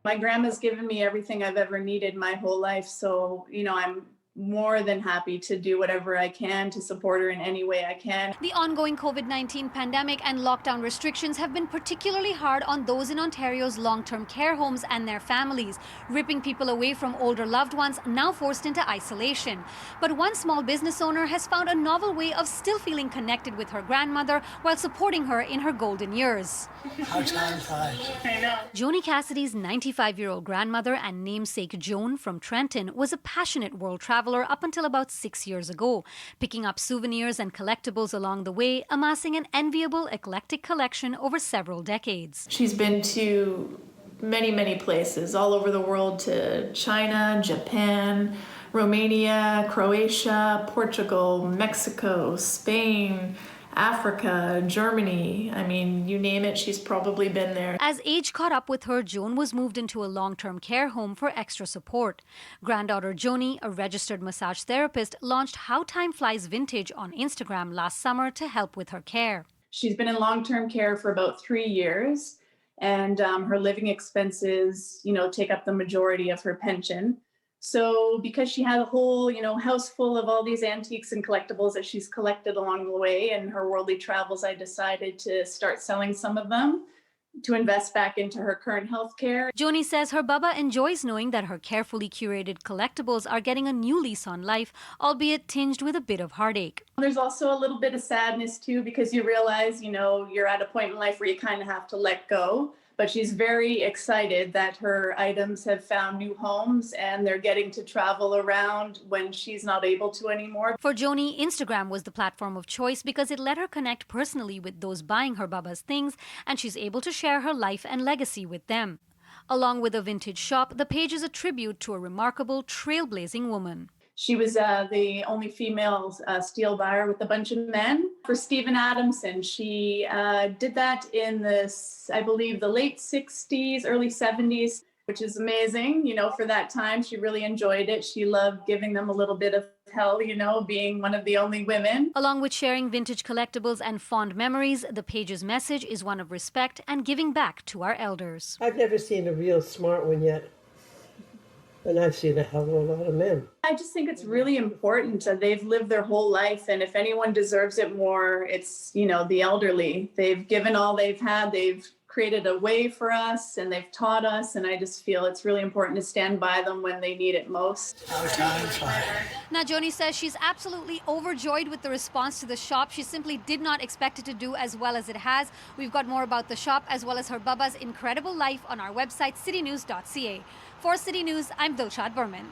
My grandma's given me everything I've ever needed my whole life. So, I'm more than happy to do whatever I can to support her in any way I can. The ongoing COVID-19 pandemic and lockdown restrictions have been particularly hard on those in Ontario's long-term care homes and their families, ripping people away from older loved ones now forced into isolation. But one small business owner has found a novel way of still feeling connected with her grandmother while supporting her in her golden years. How time flies. I know. Joni Cassidy's 95-year-old grandmother and namesake Joan from Trenton was a passionate world traveler up until about 6 years ago, picking up souvenirs and collectibles along the way, amassing an enviable eclectic collection over several decades. She's been to many, many places all over the world, to China, Japan, Romania, Croatia, Portugal, Mexico, Spain, Africa, Germany. I mean, you name it, she's probably been there. As age caught up with her, Joan was moved into a long-term care home for extra support. Granddaughter Joni, a registered massage therapist, launched How Time Flies Vintage on Instagram last summer to help with her care. She's been in long-term care for about 3 years, and her living expenses, take up the majority of her pension. So because she had a whole, house full of all these antiques and collectibles that she's collected along the way in her worldly travels, I decided to start selling some of them to invest back into her current health care. Joni says her Baba enjoys knowing that her carefully curated collectibles are getting a new lease on life, albeit tinged with a bit of heartache. There's also a little bit of sadness too, because you realize, you're at a point in life where you kind of have to let go. But she's very excited that her items have found new homes and they're getting to travel around when she's not able to anymore. For Joni, Instagram was the platform of choice because it let her connect personally with those buying her Baba's things, and she's able to share her life and legacy with them. Along with a vintage shop, the page is a tribute to a remarkable, trailblazing woman. She was the only female steel buyer with a bunch of men. For Stephen Adamson, she did that in I believe, the late 60s, early 70s, which is amazing. For that time, she really enjoyed it. She loved giving them a little bit of hell, being one of the only women. Along with sharing vintage collectibles and fond memories, the page's message is one of respect and giving back to our elders. I've never seen a real smart one yet. And I've seen a hell of a lot of men. I just think it's really important that they've lived their whole life. And if anyone deserves it more, it's, the elderly. They've given all they've had. They've created a way for us and they've taught us. And I just feel it's really important to stand by them when they need it most. How time flies. Now, Joni says she's absolutely overjoyed with the response to the shop. She simply did not expect it to do as well as it has. We've got more about the shop as well as her Baba's incredible life on our website, citynews.ca. For City News, I'm Dilshad Burman.